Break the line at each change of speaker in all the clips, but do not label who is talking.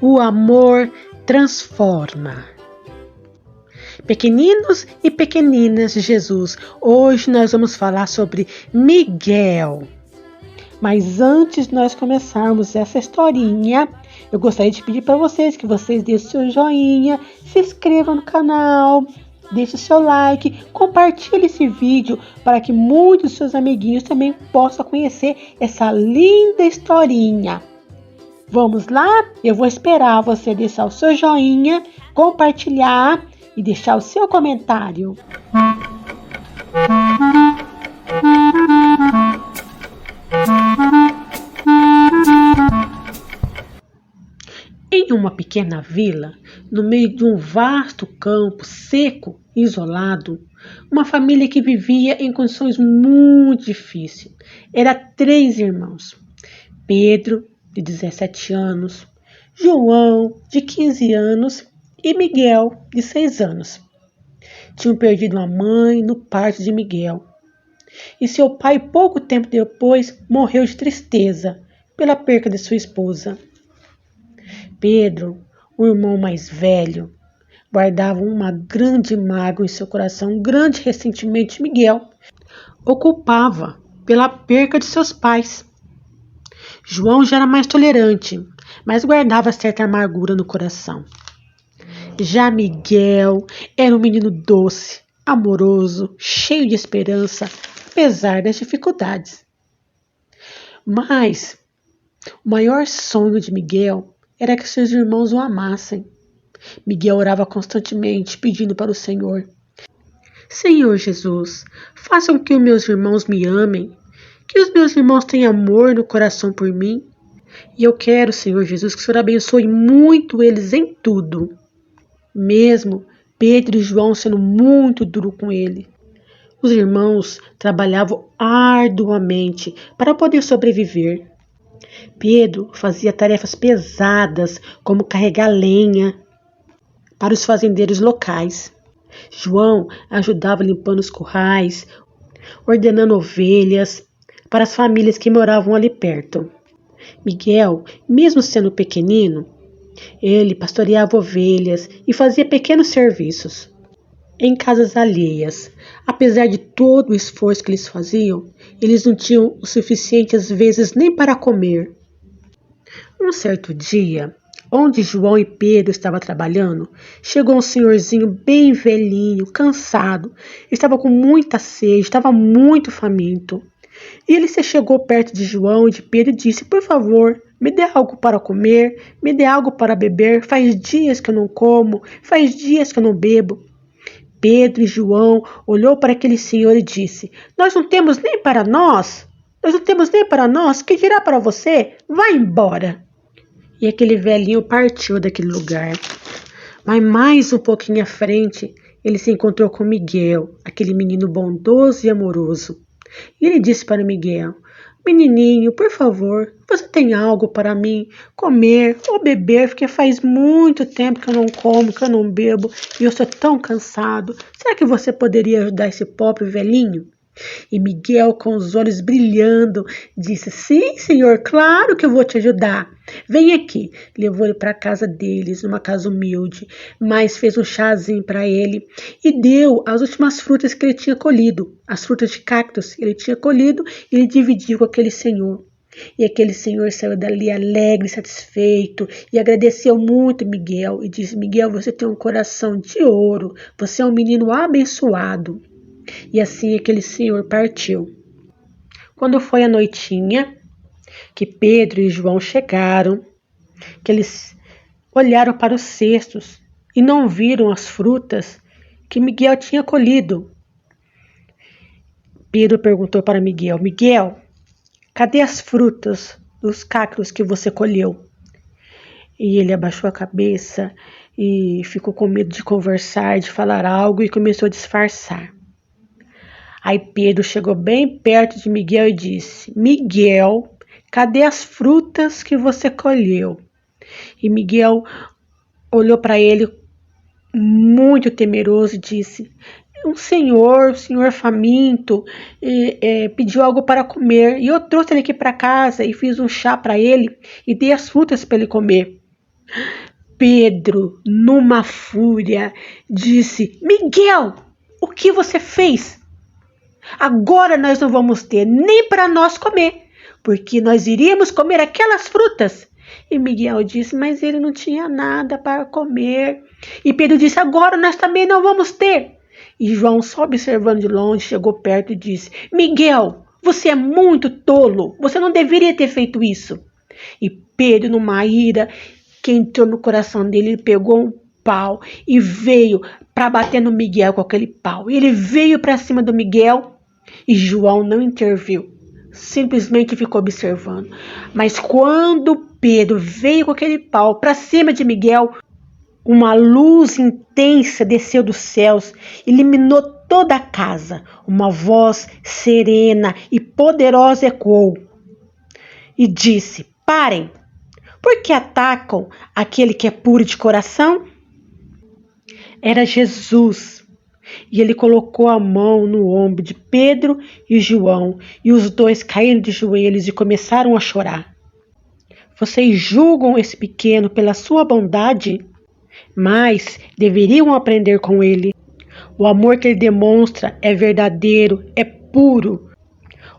O amor transforma. Pequeninos e pequeninas de Jesus, hoje nós vamos falar sobre Miguel. Mas antes de nós começarmos essa historinha, eu gostaria de pedir para vocês que vocês deixem seu joinha, se inscrevam no canal, deixe seu like, compartilhe esse vídeo para que muitos dos seus amiguinhos também possam conhecer essa linda historinha. Vamos lá? Eu vou esperar você deixar o seu joinha, compartilhar e deixar o seu comentário. Em uma pequena vila, no meio de um vasto campo seco e isolado, uma família que vivia em condições muito difíceis. Era 3 irmãos: Pedro, de 17 anos, João, de 15 anos e Miguel, de 6 anos. Tinham perdido a mãe no parto de Miguel. E seu pai, pouco tempo depois, morreu de tristeza pela perda de sua esposa. Pedro, o irmão mais velho, guardava uma grande mágoa em seu coração, um grande ressentimento de Miguel. O culpava pela perda de seus pais. João já era mais tolerante, mas guardava certa amargura no coração. Já Miguel era um menino doce, amoroso, cheio de esperança, apesar das dificuldades. Mas o maior sonho de Miguel era que seus irmãos o amassem. Miguel orava constantemente, pedindo para o Senhor: Senhor Jesus, faça com que os meus irmãos me amem, que os meus irmãos tenham amor no coração por mim. E eu quero, Senhor Jesus, que o Senhor abençoe muito eles em tudo. Mesmo Pedro e João sendo muito duros com ele. Os irmãos trabalhavam arduamente para poder sobreviver. Pedro fazia tarefas pesadas, como carregar lenha para os fazendeiros locais. João ajudava limpando os currais, ordenando ovelhas para as famílias que moravam ali perto. Miguel, mesmo sendo pequenino, ele pastoreava ovelhas e fazia pequenos serviços em casas alheias. Apesar de todo o esforço que eles faziam, eles não tinham o suficiente às vezes nem para comer. Um certo dia, onde João e Pedro estavam trabalhando, chegou um senhorzinho bem velhinho, cansado, estava com muita sede, estava muito faminto. E ele se chegou perto de João e de Pedro e disse: Por favor, me dê algo para comer, me dê algo para beber, faz dias que eu não como, faz dias que eu não bebo. Pedro e João olhou para aquele senhor e disse: Nós não temos nem para nós, que dirá para você? Vá embora. E aquele velhinho partiu daquele lugar. Mas mais um pouquinho à frente, ele se encontrou com Miguel, aquele menino bondoso e amoroso. E ele disse para Miguel: Menininho, por favor, você tem algo para mim comer ou beber, porque faz muito tempo que eu não como, que eu não bebo, e eu estou tão cansado. Será que você poderia ajudar esse pobre velhinho? E Miguel, com os olhos brilhando, disse: Sim, senhor, claro que eu vou te ajudar. Vem aqui. Levou ele para a casa deles, numa casa humilde, mas fez um chazinho para ele e deu as últimas frutas que ele tinha colhido, as frutas de cactos que ele tinha colhido, e ele dividiu com aquele senhor. E aquele senhor saiu dali alegre, satisfeito, e agradeceu muito Miguel e disse: Miguel, você tem um coração de ouro, você é um menino abençoado. E assim aquele senhor partiu. Quando foi a noitinha, que Pedro e João chegaram, que eles olharam para os cestos e não viram as frutas que Miguel tinha colhido. Pedro perguntou para Miguel: Miguel, cadê as frutas dos cactos que você colheu? E ele abaixou a cabeça e ficou com medo de conversar, de falar algo, e começou a disfarçar. Aí Pedro chegou bem perto de Miguel e disse: Miguel, cadê as frutas que você colheu? E Miguel olhou para ele muito temeroso e disse: um senhor faminto, pediu algo para comer, e eu trouxe ele aqui para casa e fiz um chá para ele e dei as frutas para ele comer. Pedro, numa fúria, disse: Miguel, o que você fez? Agora nós não vamos ter nem para nós comer, porque nós iríamos comer aquelas frutas. E Miguel disse: mas ele não tinha nada para comer. E Pedro disse: agora nós também não vamos ter. E João, só observando de longe, chegou perto e disse: Miguel, você é muito tolo, você não deveria ter feito isso. E Pedro, numa ira que entrou no coração dele, ele pegou um pau e veio para bater no Miguel com aquele pau. E ele veio para cima do Miguel e João não interviu, simplesmente ficou observando. Mas quando Pedro veio com aquele pau para cima de Miguel, uma luz intensa desceu dos céus, iluminou toda a casa. Uma voz serena e poderosa ecoou e disse: parem! Por que atacam aquele que é puro de coração? Era Jesus. E ele colocou a mão no ombro de Pedro e João, e os dois caíram de joelhos e começaram a chorar. Vocês julgam esse pequeno pela sua bondade, mas deveriam aprender com ele. O amor que ele demonstra é verdadeiro, é puro.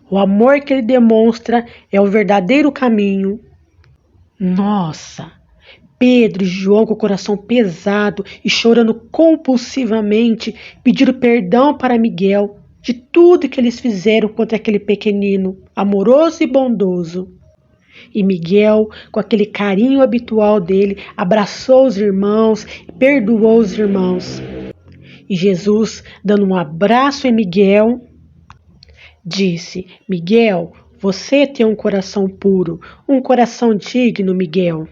O amor que ele demonstra é o verdadeiro caminho. Nossa! Pedro e João, com o coração pesado e chorando compulsivamente, pediram perdão para Miguel de tudo que eles fizeram contra aquele pequenino, amoroso e bondoso. E Miguel, com aquele carinho habitual dele, abraçou os irmãos e perdoou os irmãos. E Jesus, dando um abraço em Miguel, disse: Miguel, você tem um coração puro, um coração digno, Miguel.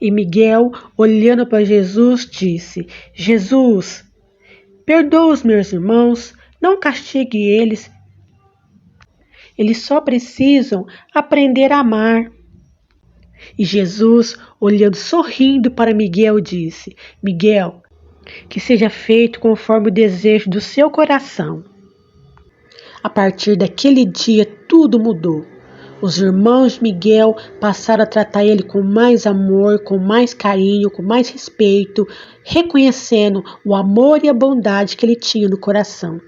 E Miguel, olhando para Jesus, disse: Jesus, perdoa os meus irmãos, não castigue eles. Eles só precisam aprender a amar. E Jesus, olhando sorrindo para Miguel, disse: Miguel, que seja feito conforme o desejo do seu coração. A partir daquele dia, tudo mudou. Os irmãos de Miguel passaram a tratar ele com mais amor, com mais carinho, com mais respeito, reconhecendo o amor e a bondade que ele tinha no coração.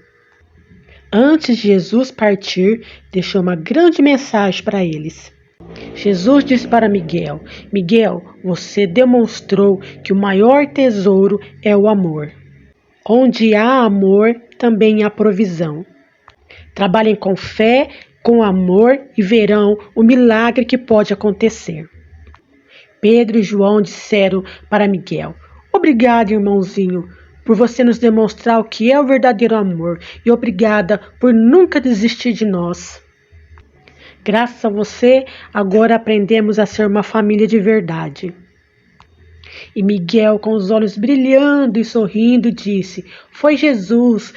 Antes de Jesus partir, deixou uma grande mensagem para eles. Jesus disse para Miguel: Miguel, você demonstrou que o maior tesouro é o amor. Onde há amor, também há provisão. Trabalhem com fé, com amor e verão o milagre que pode acontecer. Pedro e João disseram para Miguel: obrigado, irmãozinho, por você nos demonstrar o que é o verdadeiro amor, e obrigada por nunca desistir de nós. Graças a você, agora aprendemos a ser uma família de verdade. E Miguel, com os olhos brilhando e sorrindo, disse: foi Jesus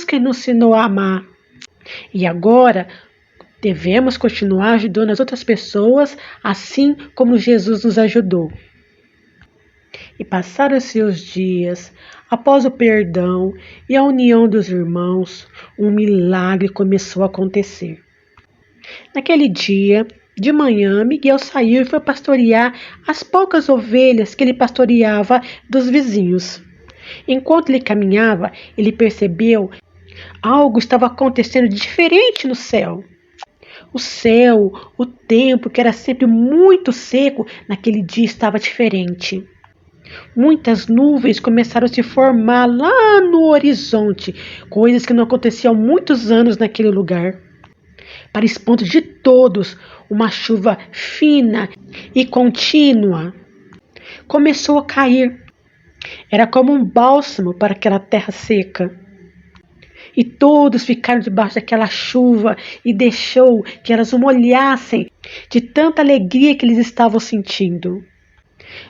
quem nos ensinou a amar. E agora devemos continuar ajudando as outras pessoas, assim como Jesus nos ajudou. E passaram-se os dias, após o perdão e a união dos irmãos, um milagre começou a acontecer. Naquele dia, de manhã, Miguel saiu e foi pastorear as poucas ovelhas que ele pastoreava dos vizinhos. Enquanto ele caminhava, ele percebeu que algo estava acontecendo diferente no céu. O céu, o tempo, que era sempre muito seco, naquele dia estava diferente. Muitas nuvens começaram a se formar lá no horizonte, coisas que não aconteciam há muitos anos naquele lugar. Para espanto de todos, uma chuva fina e contínua começou a cair. Era como um bálsamo para aquela terra seca. E todos ficaram debaixo daquela chuva e deixou que elas o molhassem de tanta alegria que eles estavam sentindo.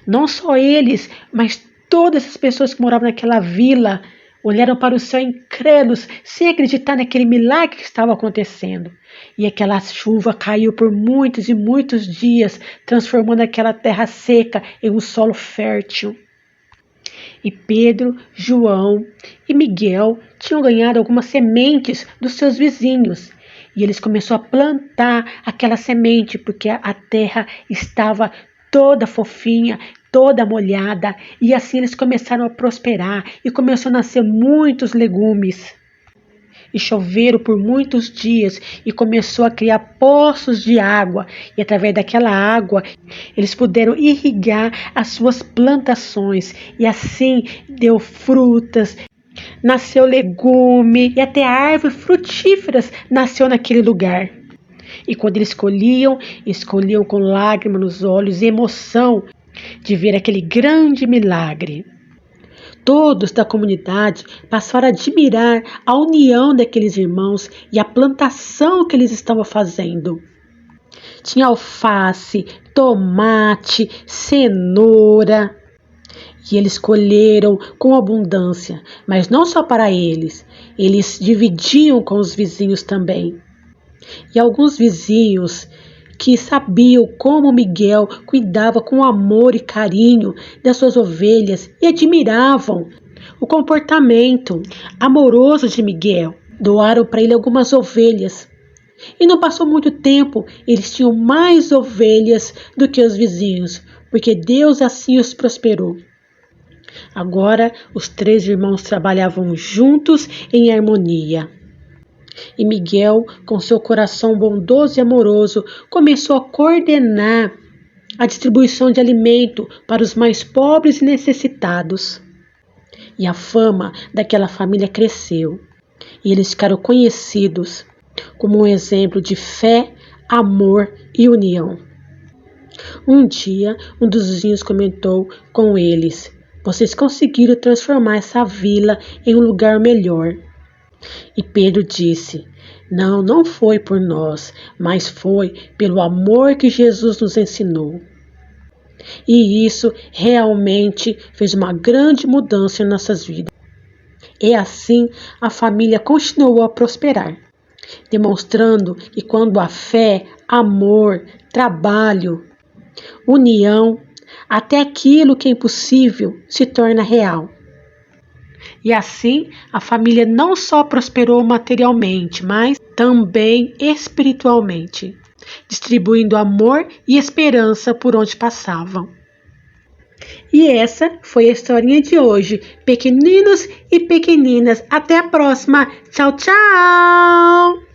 Não só eles, mas todas as pessoas que moravam naquela vila olharam para o céu incrédulos, sem acreditar naquele milagre que estava acontecendo. E aquela chuva caiu por muitos e muitos dias, transformando aquela terra seca em um solo fértil. E Pedro, João e Miguel tinham ganhado algumas sementes dos seus vizinhos. E eles começaram a plantar aquela semente, porque a terra estava toda fofinha, toda molhada, e assim eles começaram a prosperar e começou a nascer muitos legumes. E choveram por muitos dias e começou a criar poços de água. E através daquela água, eles puderam irrigar as suas plantações. E assim deu frutas, nasceu legume e até árvores frutíferas nasceu naquele lugar. E quando eles escolhiam com lágrimas nos olhos e emoção de ver aquele grande milagre. Todos da comunidade passaram a admirar a união daqueles irmãos e a plantação que eles estavam fazendo. Tinha alface, tomate, cenoura. E eles colheram com abundância, mas não só para eles dividiam com os vizinhos também. E alguns vizinhos que sabiam como Miguel cuidava com amor e carinho das suas ovelhas e admiravam o comportamento amoroso de Miguel. Doaram para ele algumas ovelhas. E não passou muito tempo, eles tinham mais ovelhas do que os vizinhos, porque Deus assim os prosperou. Agora, os 3 irmãos trabalhavam juntos em harmonia. E Miguel, com seu coração bondoso e amoroso, começou a coordenar a distribuição de alimento para os mais pobres e necessitados. E a fama daquela família cresceu. E eles ficaram conhecidos como um exemplo de fé, amor e união. Um dia, um dos vizinhos comentou com eles: "Vocês conseguiram transformar essa vila em um lugar melhor." E Pedro disse: Não foi por nós, mas foi pelo amor que Jesus nos ensinou. E isso realmente fez uma grande mudança em nossas vidas. E assim a família continuou a prosperar, demonstrando que quando há fé, amor, trabalho, união, até aquilo que é impossível se torna real. E assim, a família não só prosperou materialmente, mas também espiritualmente, distribuindo amor e esperança por onde passavam. E essa foi a historinha de hoje. Pequeninos e pequeninas, até a próxima. Tchau, tchau!